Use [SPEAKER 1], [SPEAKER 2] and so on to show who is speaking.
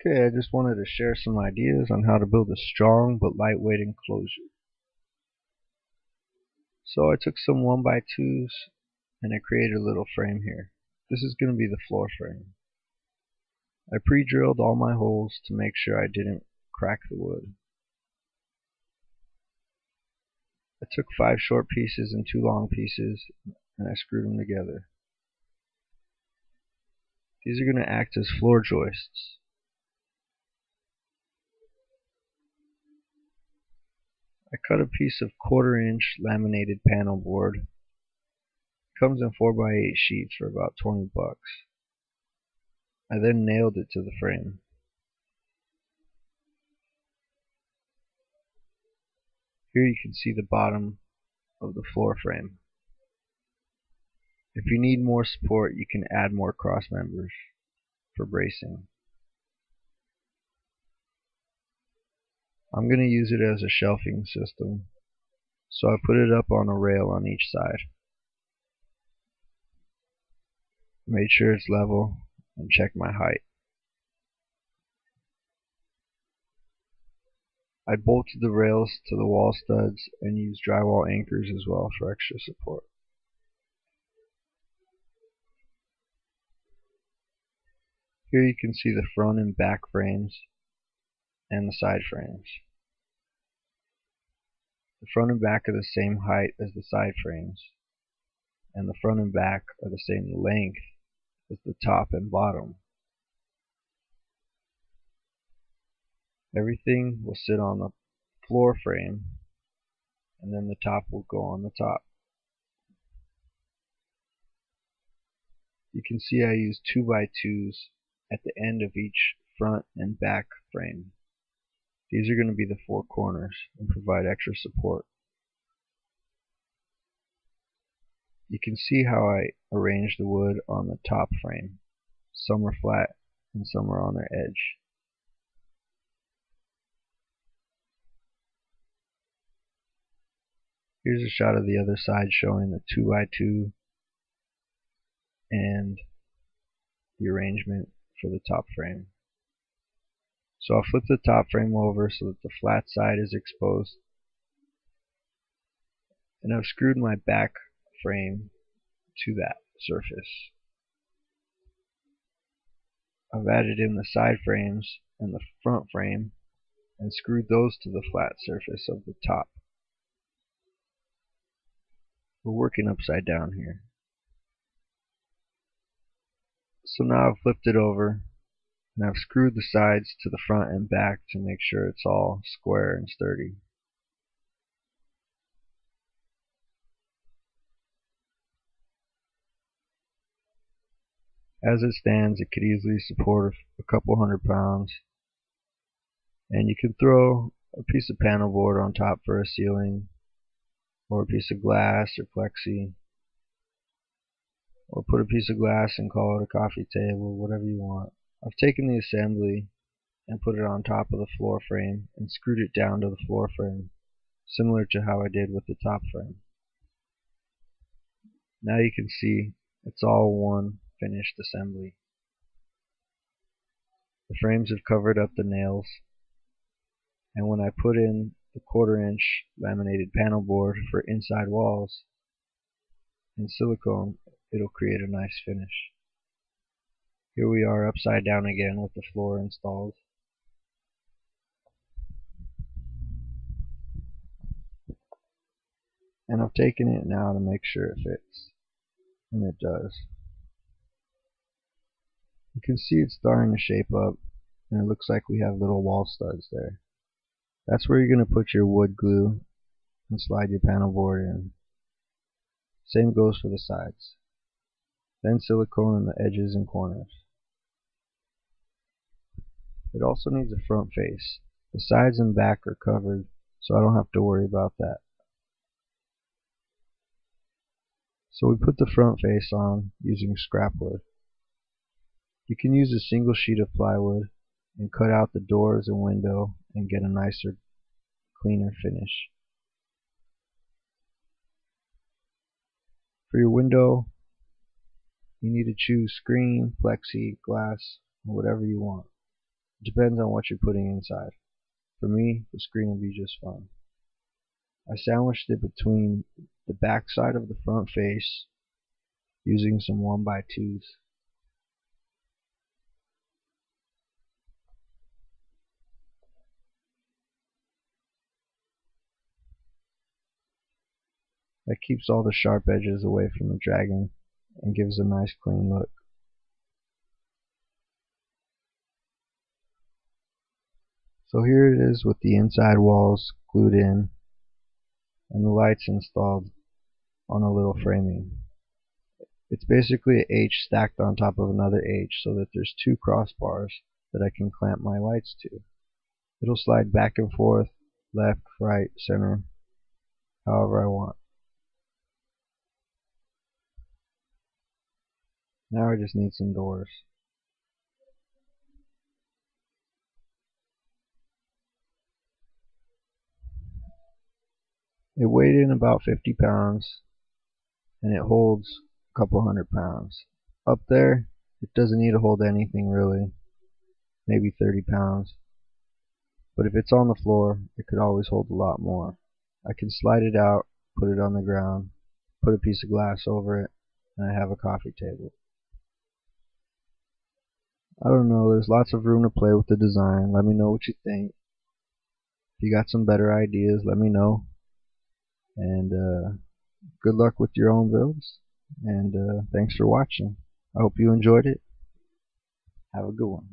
[SPEAKER 1] Okay, I just wanted to share some ideas on how to build a strong but lightweight enclosure. So I took some 1x2s and I created a little frame here. This is going to be the floor frame. I pre-drilled all my holes to make sure I didn't crack the wood. I took 5 short pieces and 2 long pieces and I screwed them together. These are going to act as floor joists. I cut a piece of 1/4-inch laminated panel board. It comes in 4x8 sheets for about 20 bucks. I then nailed it to the frame. Here you can see the bottom of the floor frame. If you need more support, you can add more cross members for bracing. I'm going to use it as a shelving system, so I put it up on a rail on each side. Made sure it's level and check my height. I bolted the rails to the wall studs and used drywall anchors as well for extra support. Here you can see the front and back frames and the side frames. The front and back are the same height as the side frames, and the front and back are the same length as the top and bottom. Everything will sit on the floor frame, and then the top will go on the top. You can see I used 2x2s at the end of each front and back frame. These are going to be the 4 corners and provide extra support. You can see how I arranged the wood on the top frame. Some are flat and some are on their edge. Here's a shot of the other side showing the 2x2 and the arrangement for the top frame. So I'll flip the top frame over so that the flat side is exposed, and I've screwed my back frame to that surface. I've added in the side frames and the front frame and screwed those to the flat surface of the top. We're working upside down here. So now I've flipped it over and I've screwed the sides to the front and back to make sure it's all square and sturdy. As it stands, it could easily support a couple 100 pounds, and you can throw a piece of panel board on top for a ceiling, or a piece of glass or plexi, or put a piece of glass and call it a coffee table, whatever you want. I've taken the assembly and put it on top of the floor frame and screwed it down to the floor frame, similar to how I did with the top frame. Now you can see it's all one finished assembly. The frames have covered up the nails, and when I put in the 1/4-inch laminated panel board for inside walls and silicone, it'll create a nice finish. Here we are upside down again with the floor installed. And I've taken it now to make sure it fits, and it does. You can see it's starting to shape up, and it looks like we have little wall studs there. That's where you're going to put your wood glue and slide your panel board in. Same goes for the sides. Then silicone in the edges and corners. It also needs a front face. The sides and back are covered, so I don't have to worry about that. So we put the front face on using scrap wood. You can use a single sheet of plywood and cut out the doors and window and get a nicer, cleaner finish. For your window, you need to choose screen, plexi, glass, or whatever you want. Depends on what you're putting inside. For me, the screen will be just fine. I sandwiched it between the back side of the front face using some 1x2s. That keeps all the sharp edges away from the dragon and gives a nice clean look. So here it is with the inside walls glued in and the lights installed on a little framing. It's basically an H stacked on top of another H so that there's two crossbars that I can clamp my lights to. It'll slide back and forth, left, right, center, however I want. Now I just need some doors. It weighed in about 50 pounds and it holds a couple 100 pounds. Up there, it doesn't need to hold anything really, maybe 30 pounds. But if it's on the floor, it could always hold a lot more. I can slide it out, put it on the ground, put a piece of glass over it, and I have a coffee table. I don't know, there's lots of room to play with the design. Let me know what you think. If you got some better ideas, let me know. And good luck with your own builds. And thanks for watching. I hope you enjoyed it. Have a good one.